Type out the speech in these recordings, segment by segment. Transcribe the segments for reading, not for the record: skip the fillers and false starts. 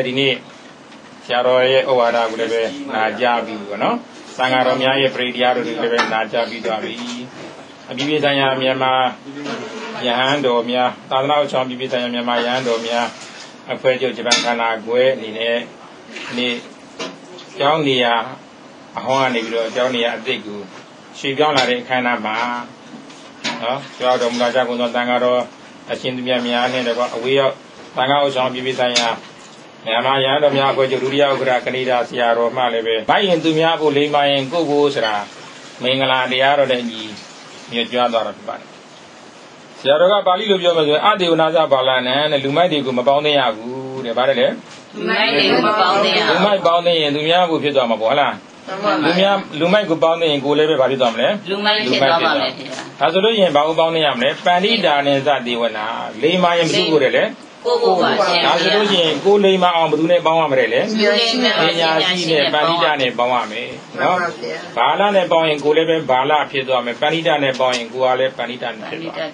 ဒီနေ့ဆရာတော်ရဲ့ဩဝါဒကိုလည်းပဲနာကြားပြီးပေါ့နော်သံဃာတော်များရဲ့ပရိတရားတို့လည်းပဲနာကြားပြီးသွားပြီအပြည့်ပြည့်ဆိုင်ရာမြန်မာယဟန်တော်များသာသနာ့အချောင်းပြည့်ပြည့်ဆိုင်ရာမြန်မာယဟန်တော်များအဖွဲ့ချုပ်ဂျပန်ခန္ဓာကွယ်အနေနဲ့ဒီကျောင်းနေရာအဟောင်းကနေပြီးတော့ကျောင်းနေရာအသစ်ကိုရွှေ့ပြောင်းလာတဲ့အခမ်းအနားမှာနော်ကျောင်းတော်မူလာကြကုန်သောသံဃာတော်အရှင်သူမြတ်များနဲ့တော့အဝေးရောက်သံဃာအချောင်းပြည့်ပြည့်ဆိုင်ရာမြန်မာယဟန်တော်များအဖွဲ့ချုပ်ဒုတိယဥက္ကဋ္ဌကနေဒါဆရာတော်မှလည်းပဲဘိုင်းရင်သူများဖို့လိမ္မာရင်ကိုယ့်ကိုဆိုတာမင်္ဂလာတရားတော်နဲ့ညီညွတ်ကြွားသွားတာဖြစ်ပါတယ်ဆရာတော်ကပါဠိလိုပြောမယ်ဆိုရင်အတေဝနာဇဘာလနံတဲ့လူမိုက်တွေကိုမပေါင်းသိရဘူးတဲ့ဗါတယ်လေလူမိုက်တွေကိုမပေါင်းသိရလူမိုက်ပေါင်းသိရင်သူများကိုဖြစ်သွားမှာပေါ့ဟုတ်လားလူမိုက်ကိုပေါင်းသိရင်ကိုယ်လည်းပဲဗါဖြစ်သွားမလဲလူမိုက်ဖြစ်သွားပါမယ်ဒါဆိုလို့ရင်ဘာကိုပေါင်းသိရမလဲပန္တိတာနဲ့ဇတေဝနာလိမ္မာရင်ဘယ်သူကိုတယ်လဲကိုပါရှင်ဒါဆိုလို့ရှိရင်ကိုလိမ္မာအောင်ဘယ်သူနဲ့ပေါင်းရမလဲလေပညာရှိနဲ့ပန္တိတာနဲ့ပေါင်းရမယ်နော်ဘာလနဲ့ပေါင်းရင်ကိုလည်းပဲဘာလဖြစ်သွားမယ်ပန္တိတာနဲ့ပေါင်းရင်ကိုကလည်းပန္တိတာနဲ့ဖြစ်သွာ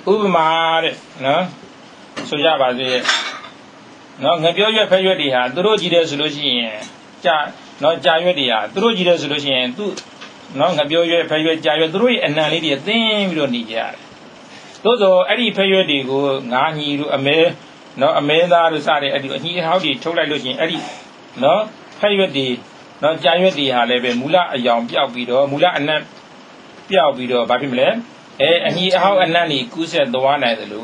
းဥပမာတဲ့နော်ဆိုကြပါစေနော်ငပြောရွက်ဖဲရွက်တွေဟာသူတို့ကြည့်တယ်ဆိုလို့ရှိရင်ကြာနော်ကြာရွက်တွေဟာသူတို့ကြည့်တယ်ဆိုလို့ရှိရင်သူနော်ငပြောရွက်ဖဲရွက်ကြာရွက်သူတို့ရဲ့အနံလေးတွေသင်းပြီးတော့နေကြရတယ်သို့သောအဲ့ဒီဖဲရွက်တွေကိုငါးညီတို့အမဲနော်အမဲသားတို့စတဲ့အဲ့ဒီအညီအဟောက်တွေထုတ်လိုက်လို့ရှိရင်အဲ့ဒီနော်ဖဲရွက်တွေနော်ကြာရွက်တွေဟာလည်းပဲမူလအယောင်ပြောက်ပြီးတော့မူလအနံပြောက်ပြီးတော့ဘာဖြစ်မလဲအညီအဟောက်အနံတွေကူးဆက်သွားနိုင်တယ်လို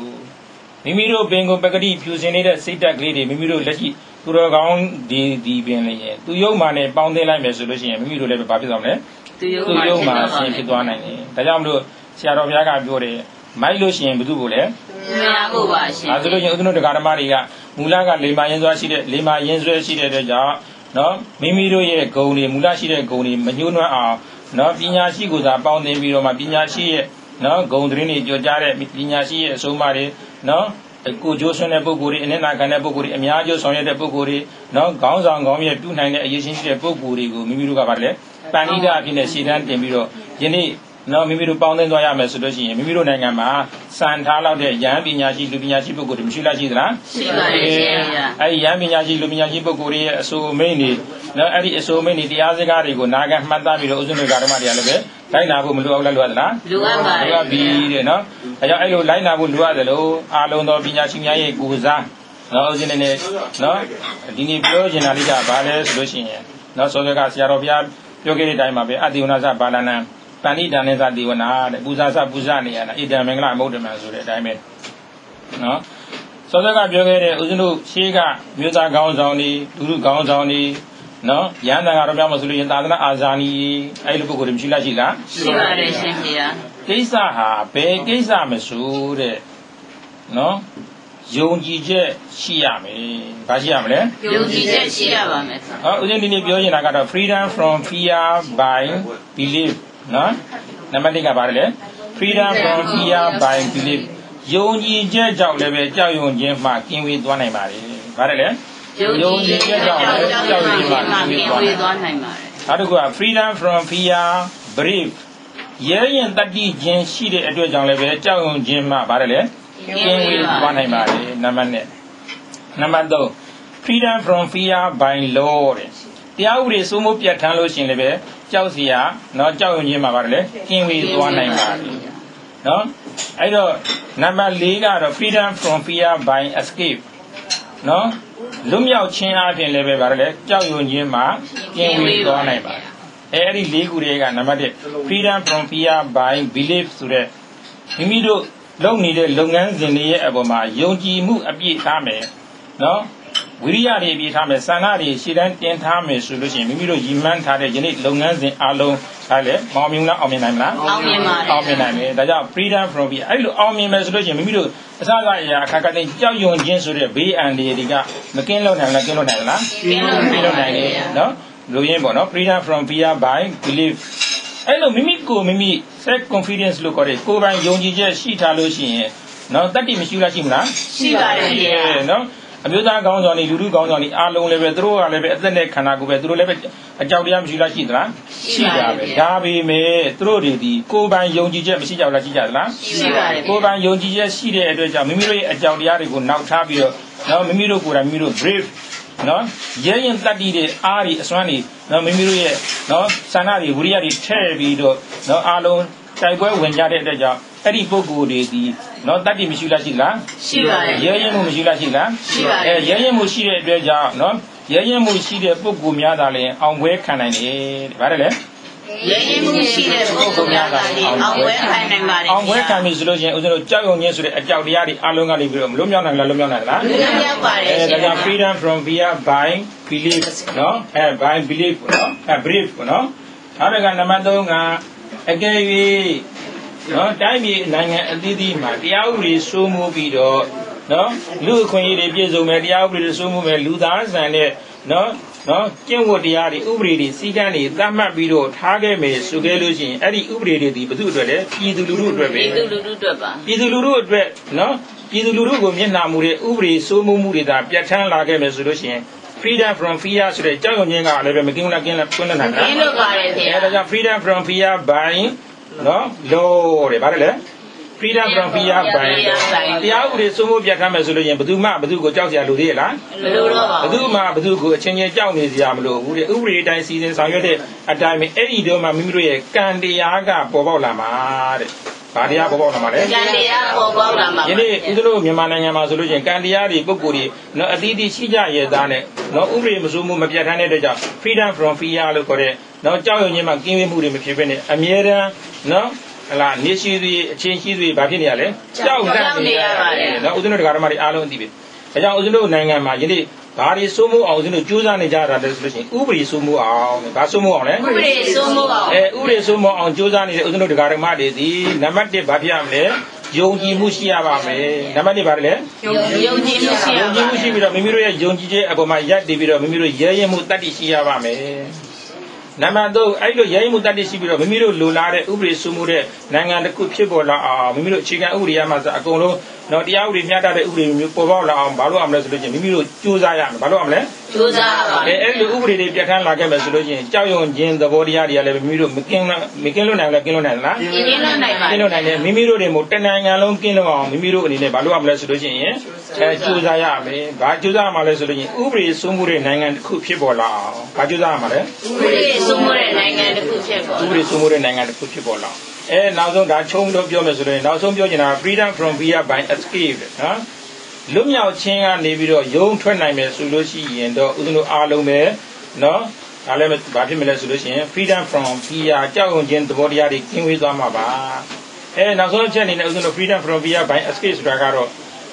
့မိမိတို့ပင်ကိုပကတိဖြူစင်နေတဲ့စိတ်တက်ကလေးတွေမိမိတို့လက်ရှိသူတော်ကောင်းဒီပင်လေးရဲ့သူယုံမာနဲ့ပေါင်းသိလိုက်မယ်ဆိုလို့ရှိရင်မိမိတို့လည်းပဲဘာဖြစ်သွားမလဲသူယုံမာဆင်ဖြစ်သွားနိုင်တယ်ဒါကြောင့်မလို့ဆရာတော်ဘုရားကပြောတယ်မိုက်လို့ရှိရင်ဘယ်သူကိုလဲများဖို့ပါရှင်ဒါဆိုလို့ရင်ဥဒ္ဓနုတရားဓမ္မတွေကမူလကလေမာရင်းစွာရှိတဲ့လေမာရင်းစွဲရှိတဲ့အတွက်ကြောင့်နော်မိမိတို့ရဲ့ဂုဏ်တွေမူလရှိတဲ့ဂုဏ်တွေမညှိုးနွမ်းအောင်နော်ပညာရှိကိုသာပေါင်းသိပြီးတော့မှပညာရှိရဲ့နော်ဂုဏ်သတင်းတွေကြော်ကြားတဲ့ပညာရှိရဲ့အဆုံးအမတွေနော်ကိုကျိုးဆွမ်းတဲ့ပုဂ္ဂိုလ်တွေအနစ်နာခံတဲ့ပုဂ္ဂိုလ်တွေအများကျိုးဆောင်ရွက်တဲ့ပုဂ္ဂိုလ်တွေနော်ခေါင်းဆောင်ခေါင်းမြတ်ပြုနိုင်တဲ့အရေးချင်းရှိတဲ့ပုဂ္ဂိုလ်တွေကိုမိမိတို့ကပါတယ်လေပဏိဒအဖြစ်နဲ့ရှေ့တန်းတင်ပြီးတော့ယနေ့နော်မိမိတို့ပေါင်းသိသွားရမယ်ဆိုလို့ရှိရင်မိမိတို့နိုင်ငံမှာစံထားလောက်တဲ့ဉာဏ်ပညာရှိလူပညာရှိပုဂ္ဂိုလ်တွေမရှိလားရှိသလားရှိပါတယ်ရှင်အဲဒီဉာဏ်ပညာရှိလူပညာရှိပုဂ္ဂိုလ်တွေရဲ့အဆိုအမိန့်တွေနော်အဲ့ဒီအဆိုအမိန့်တွေတရားစကားတွေကိုနာခံမှတ်သားပြီးတော့ဥစ္စနုဓမ္မတွေကလည်းပဲလိုက်နာဖို့မလိုအောင်လားလိုအပ်သလားလိုအပ်ပါတယ်လိုအပ်ပြီတဲ့နော်ဒါကြောင့်အဲ့လိုလိုက်နာဖို့လိုအပ်တယ်လို့အာလုံးသောပညာရှိများရဲ့ကိုယ်စားနော်ဥစ္စနနဲ့နော်ဒီနေ့ပြောချင်တာလေးကဘာလဲဆိုလို့ရှိရင်နော်စောစောကဆရာတော်ဘုရားပြောခဲ့တဲ့အတိုင်းပါပဲအတ္တိဝနာသဘာလနံပဏိဒါနေသတိဝနာတဲ့ပူဇာစပူဇာနေရတာဣဒံမင်္ဂလမௌဒ္ဓမံဆိုတဲ့အတိုင်းပဲနော်စောစောကပြောခဲ့တဲ့ဥစ္စနုရှေးကမြို့သားကောင်းဆောင်တွေလူလူကောင်းဆောင်တွေနော်ရဟန်းတန်ဃာတော်များမဆိုလို့ရင်သာသနာအာဇာနည်အဲ့လိုပုဂ္ဂိုလ်တွေမရှိလားရှိလားရှိပါတယ်ရှင်ဗျာကိစ္စဟာဘယ်ကိစ္စမဆိုတဲ့နော်ယုံကြည်ချက်ရှိရမယ်။ဘာရှိရမလဲ။ယုံကြည်ချက်ရှိရပါမယ်။ဟောဦးဇင်းဒီနေ့ပြောနေတာကတော့ freedom from fear by belief နော်။နံပါတ်1ကဘာလဲ။ freedom from fear by belief ယုံကြည်ချက်ကြောင့်လည်းပဲကြောက်ရွံ့ခြင်းမှကင်းဝေးသွားနိုင်ပါလေ။ဘာလဲ။ယုံကြည်ချက်ကြောင့်လည်းကြောက်ရွံ့ခြင်းမှကင်းဝေးသွားနိုင်ပါတယ်။နောက်တစ်ခုက freedom from fear brave ရဲရင်တတိခြင်းရှိတဲ့အတွက်ကြောင့်လည်းပဲကြောက်ရွံ့ခြင်းမှဘာလဲ။ကင်းဝေးသွားနိုင်ပါလေနံပါတ်1နံပါတ်3 freedom from fear by law တဲ့တရားဥပဒေစိုးမိုးပြဋ္ဌာန်းလို့ရှိရင်လည်းပဲကြောက်เสียနော်ကြောက်ရွံ့ခြင်းမှာပါတယ်လေကင်းဝေးသွားနိုင်ပါလေနော်အဲ့တော့နံပါတ်4ကတော့ freedom from fear by escape နော်လွတ်မြောက်ခြင်းအပြင်လည်းပဲပါတယ်လေကြောက်ရွံ့ခြင်းမှာကင်းဝေးသွားနိုင်ပါအဲ့ဒီ4ခုတည်းကနံပါတ်1 freedom from fear by belief ဆိုတဲ့မိမိတို့လုပ်နေတဲ့လုပ်ငန်းစဉ်တွေရဲ့အပေါ်မှာယုံကြည်မှုအပြည့်ထားမယ်နော်ဝိရိယတွေအပြည့်ထားမယ်စံနာတွေရှေ့တန်းတင်ထားမယ်ဆိုလို့ရှိရင်မိမိတို့ရည်မှန်းထားတဲ့ယနေ့လုပ်ငန်းစဉ်အလုံးဒါလည်းမောင်မြင်လားအောင်မြင်နိုင်မလားအောင်မြင်ပါတယ်အောင်မြင်နိုင်တယ်ဒါကြောင့် freedom from fear အဲ့လိုအောင်မြင်မယ်ဆိုလို့ရှိရင်မိမိတို့အစအရာအခါခါတိုင်းကြောက်ရွံ့ခြင်းဆိုတဲ့ဘေးအန္တရာယ်တွေကမကင်းလို့နိုင်လားကင်းလို့နိုင်လားကင်းလို့နိုင်တယ်နော်လူရင်းပေါ့နော် freedom from fear by belief အဲ့လိုမိမိကိုမိမိ self confidence လို့ခေါ်တဲ့ကိုယ်ပိုင်ယုံကြည်ချက်ရှိထားလို့ရှိရင်နော်တတ္တိမရှိလားရှိမလားရှိပါတယ်ရှိတယ်နော်အမျိုးသားကောင်းဆောင်တွေလူလူကောင်းဆောင်တွေအားလုံးလည်းပဲသူတို့ကလည်းပဲအသက်နဲ့ခန္ဓာကိုယ်ပဲသူတို့လည်းပဲအကြောက်တရားမရှိလားရှိသလားရှိတာပဲဒါပေမဲ့သူတို့တွေဒီကိုယ်ပိုင်ယုံကြည်ချက်မရှိကြဘူးလားရှိကြသလားရှိပါတယ်ကိုယ်ပိုင်ယုံကြည်ချက်ရှိတဲ့အတွက်ကြောင့်မိမိတို့ရဲ့အကြောက်တရားတွေကိုနောက်ထားပြီးတော့ နော်မိမိတို့ကိုယ်တိုင်မိမိတို့ brave နော်ရဲရင်တတ်တည်တဲ့အားတွေအစွမ်းတွေနော်မိမိတို့ရဲ့နော်ဆန္ဒတွေဝိရိယတွေထည့်ပြီးတော့နော်အားလုံးတိုက်ပွဲဝင်ကြတဲ့အတွက်ကြောင့်အဲ့ဒီပုဂ္ဂိုလ်တွေဒီနော်တတ်တည်မရှိလားရှိလားရှိပါတယ်ရဲရင်မှုမရှိလားရှိလားရှိပါတယ်ရဲရင်မှုရှိတဲ့အတွက်ကြောင့်နော်ရဲရင်မှုရှိတဲ့ပုဂ္ဂိုလ်များသာလျှင်အောင်ပွဲခံနိုင်တယ်တဲ့ဗါတယ်လေရဲရင်မှုရှိတဲ့ပုဂ္ဂိုလ်များသာလျှင်အောင်ပွဲခံနိုင်ပါတယ်အောင်ပွဲခံပြီဆိုလို့ရှိရင်ဦးဇင်းတို့ကြောက်ရွံ့ခြင်းဆိုတဲ့အကြောက်တရားတွေအလုံးကနေပြီးတော့မလွတ်မြောက်နိုင်လားလွတ်မြောက်နိုင်လားလွတ်မြောက်ပါတယ်ဒါကြောင့် freedom from fear by belief နော်by belief နော်brave နော်နောက်တစ်ခါနံပါတ်3ကအကယ်၍နော်တိုင်းပြည်နိုင်ငံအသီးသီးမှာတရားဥပဒေစိုးမိုးပြီးတော့နော်လူအခွင့်အရေးတွေပြည့်စုံမယ်တရားဥပဒေတွေစိုးမိုးမယ်လူသားဆန်တဲ့နော်ကျင့်ဝတ်တရားတွေဥပဒေတွေစည်းကမ်းတွေသတ်မှတ်ပြီးတော့ထားခဲ့မယ်ဆိုခဲ့လို့ရှိရင်အဲ့ဒီဥပဒေတွေဒီဘယ်သူအတွက်လဲပြည်သူလူထုအတွက်ပဲပြည်သူလူထုအတွက်ပါပြည်သူလူထုအတွက်နော်ပြည်သူလူထုကိုမျက်နှာမူတဲ့ဥပဒေစိုးမိုးမှုတွေဒါပြဋ္ဌာန်းလာခဲ့မယ်ဆိုလို့ရှိရင် freedom from fear ဆိုတဲ့ကြောက်ရွံ့ခြင်းကလည်းပဲမကင်းလားကင်းလားကွန်းနေတာကင်းလို့ပါတယ်ခင်ဗျာဒါကြောင့် freedom from fear by နော် law တဲ့ဗါတယ်လေ freedom from fear by တရားဥပဒေစိုးမိုးပြဋ္ဌာန်းမယ်ဆိုလို့ရင်ဘယ်သူကိုကြောက်စရာလိုသေးလားမလိုတော့ပါဘူးဘယ်သူကိုအချင်းချင်းကြောက်နေစရာမလိုဘူးတဲ့ဥပဒေအတိုင်းစီစဉ်ဆောင်ရွက်တဲ့အတိုင်းပဲအဲ့ဒီတော့မှမိမိတို့ရဲ့ကံတရားကပေါ်ပေါက်လာမှာတဲ့ဘာတရားပေါ်ပေါက်လာမှာလဲကံတရားပေါ်ပေါက်လာမှာယနေ့ဦးဇင်းတို့မြန်မာနိုင်ငံမှာဆိုလို့ချင်းကံတရားတွေပုဂ္ဂိုလ်တွေနော်အသီးသီးရှိကြရဲ့သားနဲ့နော်ဥပဒေမစိုးမှုမပြတ်ထန်းတဲ့အတွက်ကြောင့် freedom from fear လို့ခေါ်တဲ့နော်ကြောက်ရွံ့ခြင်းမှာကင်းဝေးမှုတွေမဖြစ်ဘဲနဲ့အမြဲတမ်းနော်ဟလာနေရှိသည်အချင်းရှိသည်ဘာဖြစ်နေရလဲကြောက်နေရပါတယ်နော်ဦးဇင်းတို့ဓမ္မတွေအားလုံးအသိပဲဒါကြောင့်ဦးဇင်းတို့နိုင်ငံမှာယနေ့ဘာတွေစိုးမိုးအောင်ဦးဇင်းတို့ကြိုးစားနေကြတာလဲဆိုလို့ရှိရင်ဥပဒေစိုးမိုးအောင်ဘာစိုးမိုးအောင်လဲဥပဒေစိုးမိုးအောင်ဥပဒေစိုးမိုးအောင်ကြိုးစားနေတဲ့ဦးဇင်းတို့ဓမ္မတွေဒီနံပါတ်1ဘာဖြစ်ရမလဲယုံကြည်မှုရှိရပါမယ်နံပါတ်2ပါတယ်လေယုံကြည်မှုရှိရပါမယ်ယုံကြည်မှုရှိပြီးတော့မိမိတို့ရဲ့ယုံကြည်ခြင်းအပေါ်မှာရပ်တည်ပြီးတော့မိမိတို့ရဲရင်မှုတတ်တည်ရှိရပါမယ်နံပါတ်3အဲ့လိုရဲရင်မှုတတ်တည်ရှိပြီးတော့မိမိတို့လိုလားတဲ့ဥပဒေစိုးမိုးတဲ့နိုင်ငံတစ်ခုဖြစ်ပေါ်လာအောင်မိမိတို့အခြေခံဥပဒေရမှာဆိုအကုန်လုံးတော့တရားဥပဒေမျှတတဲ့ဥပဒေမျိုးပေါ်ပေါက်လာအောင်ဘာလို့အောင်မလဲဆိုလို့ချင်းမိမိတို့ကြိုးစားရမယ်ဘာလို့အောင်မလဲကြိုးစားပါအဲ့လိုဥပဒေတွေပြဋ္ဌာန်းလာခဲ့မယ်ဆိုလို့ချင်းကြောက်ရွံ့ခြင်းသဘောတရားတွေကလည်းမိမိတို့မကင်းလွတ်နိုင်လားကင်းလွတ်နိုင်လားကင်းလွတ်နိုင်ပါကင်းလွတ်နိုင်တယ်မိမိတို့တွေမို့တနိုင်ငံလုံးကင်းလွတ်အောင်မိမိတို့အနေနဲ့ဘာလို့အောင်မလဲဆိုလို့ချင်းကြိုးစားရမယ်ဘာကြိုးစားရမှာလဲဆိုလို့ချင်းဥပဒေစိုးမိုးတဲ့နိုင်ငံတစ်ခုဖြစ်ပေါ်လာအောင်ဘာကြိုးစားရမှာလဲဥပဒေစိုးမိုးတဲ့နိုင်ငံတစ်ခုဖြစ်ပေါ်ဥပဒေစိုးမိုးတဲ့နိုင်ငံတစ်ခုဖြစ်ပေါ်လာနောက်ဆုံးဒါချုံလို့ပြောမယ်ဆိုရင်နောက်ဆုံးပြောချင်တာ freedom from fear by escape နော်လွတ်မြောက်ခြင်းကနေပြီးတော့ယုံထွက်နိုင်မယ်ဆိုလို့ရှိရင်တော့ဦးဇင်းတို့အားလုံးပဲနော်ဒါလည်းဘာဖြစ်မလဲဆိုလို့ရှိရင် freedom from fear ကြောက်ရွံ့ခြင်းသဘောတရားတွေကင်းဝေးသွားမှာပါနောက်ဆုံးအချက်အနေနဲ့ဦးဇင်းတို့ freedom from fear by escape ဆိုတာကတော့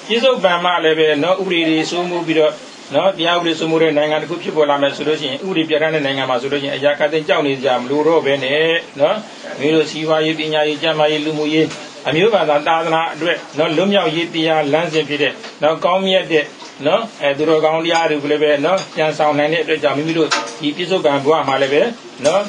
ပြစ္ဆုတ်ပံမှာလည်းပဲနော်ဥပဒေတွေစိုးမိုးပြီးတော့နော်တရားဥပဒေစိုးမိုးတဲ့နိုင်ငံတစ်ခုဖြစ်ပေါ်လာမယ်ဆိုလို့ရှိရင်ဥပဒေပြဋ္ဌာန်းတဲ့နိုင်ငံမှာဆိုလို့ရှိရင်အရာခတ်သိမ်းကြောက်နေကြမလို့တော့ပဲနဲ့နော်မင်းတို့စီးပွားရေးပညာရေးကျန်းမာရေးလူမှုရေးအမျိုးဘာသာသာသနာအတွက်နော်လွတ်မြောက်ရေးတရားလမ်းစဉ်ဖြစ်တဲ့နော်ကောင်းမြတ်တဲ့နော်သူတော်ကောင်းတရားတွေကိုလည်းပဲနော်ကြံဆောင်နိုင်တဲ့အတွက်ကြောင့်မိမိတို့ဒီပြစ္ဆုတ်ကံဘဝမှာလည်းပဲနော်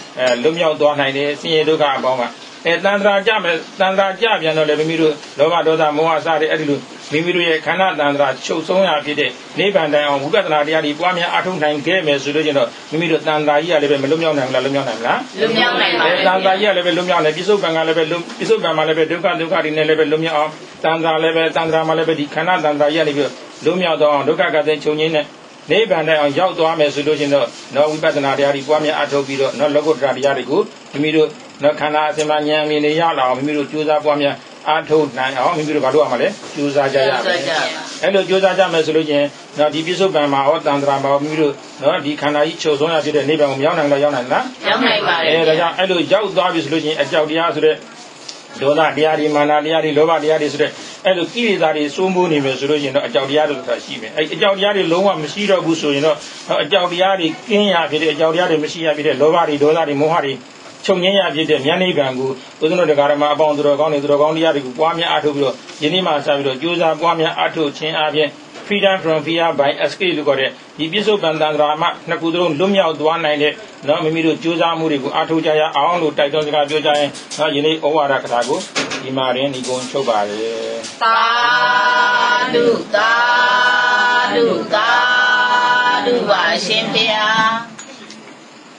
လွတ်မြောက်သွားနိုင်တယ်ဆင်းရဲဒုက္ခအပေါင်းမှာတန်ត្រာကြမယ်တန်ត្រာကြပြန်တော့လည်းမိမိတို့လောဘဒေါသမောဟစတဲ့အဲ့ဒီလိုမိမိတို့ရဲ့ခန္ဓာတန်ត្រာချုပ်ဆုံးရဖြစ်တဲ့နိဗ္ဗာန်တိုင်အောင်ဝိပဿနာတရားတွေပွားများအားထုတ်နိုင်ခဲ့မယ်ဆိုလို့ကျတော့မိမိတို့တန်ត្រာကြီးကလည်းပဲမလွတ်မြောက်နိုင်ဘူးလားလွတ်မြောက်နိုင်မလားလွတ်မြောက်နိုင်ပါဘူးတန်ត្រာကြီးကလည်းပဲလွတ်မြောက်နိုင်ပြစ္ဆုတ်ပံကလည်းပဲပြစ္ဆုတ်ပံမှာလည်းပဲဒုက္ခတွေနဲ့လည်းပဲလွတ်မြောက်အောင်တန်ត្រာလည်းပဲတန်ត្រာမှာလည်းပဲဒီခန္ဓာတန်ត្រာကြီးကနေပြီးလွတ်မြောက်တော့အောင်ဒုက္ခကတဲ့ချုပ်ငြိမ်းတဲ့နိဗ္ဗာန်တိုင်အောင်ရောက်သွားမယ်ဆိုလို့ချင်းတော့နော်ဝိပဿနာတရားတွေပွားများအားထုတ်ပြီးတော့နော်လောကုတ္တရာတရားတွေကိုမိမိတို့နော်ခန္ဓာအစဉ်မှာဉာဏ်မြင်နေရလာအောင်မိမိတို့ကြိုးစားပွားများအားထုတ်နိုင်အောင်မိမိတို့ဘာလို့ရမှာလဲကြိုးစားကြရမယ်အဲ့လိုကြိုးစားကြမယ်ဆိုလို့ချင်းနော်ဒီပြစ္ဆုတ်ပံမှာဟောတန်ត្រာမှာမိမိတို့နော်ဒီခန္ဓာကြီးချုပ်ဆုံးရဖြစ်တဲ့နိဗ္ဗာန်ကိုမရောက်နိုင်လားရောက်နိုင်လားရောက်နိုင်ပါတယ်ဒါကြောင့်အဲ့လိုရောက်သွားပြီဆိုလို့ချင်းအကြောက်တရားဆိုတဲ့ဒေါသတရားတွေမာနတရားတွေလောဘတရားတွေဆိုတဲ့အဲ့လိုကိလေသာတွေစိုးမိုးနေမယ်ဆိုလို့ရင်တော့အကြောက်တရားတွေဆိုတာရှိမယ်အဲ့အကြောက်တရားတွေလုံးဝမရှိတော့ဘူးဆိုရင်တော့အကြောက်တရားတွေကင်းရဖြစ်တဲ့အကြောက်တရားတွေမရှိရဖြစ်တဲ့လောဘတွေဒေါသတွေမောဟတွေချုပ်ငင်းရဖြစ်တဲ့ဉာဏ်နိဗ္ဗာန်ကိုဦးဇင်းတို့တရားဓမ္မအပေါင်းသူတော်ကောင်းတွေသူတော်ကောင်းတရားတွေကိုပွားများအားထုတ်ပြီးတော့ယနေ့မှစပြီးတော့ကြိုးစားပွားများအားထုတ်ခြင်းအပြင် freedom from fear by escape လို့ခေါ်တဲ့ဒီပြစ္ဆုတ်ပံတန်ត្រာမှနှစ်ခုသလုံးလွတ်မြောက်သွားနိုင်တဲ့နော်မိမိတို့ကြိုးစားမှုတွေကိုအားထုတ်ကြရအောင်လို့တိုက်တွန်းစကားပြောကြရင်နော်ယနေ့ဩဝါဒကထာကိုဒီမှာရင်ဒီကုန်းချုပ်ပါလေသာဓုသာဓုသာဓုပါရှင်ဖေဟာ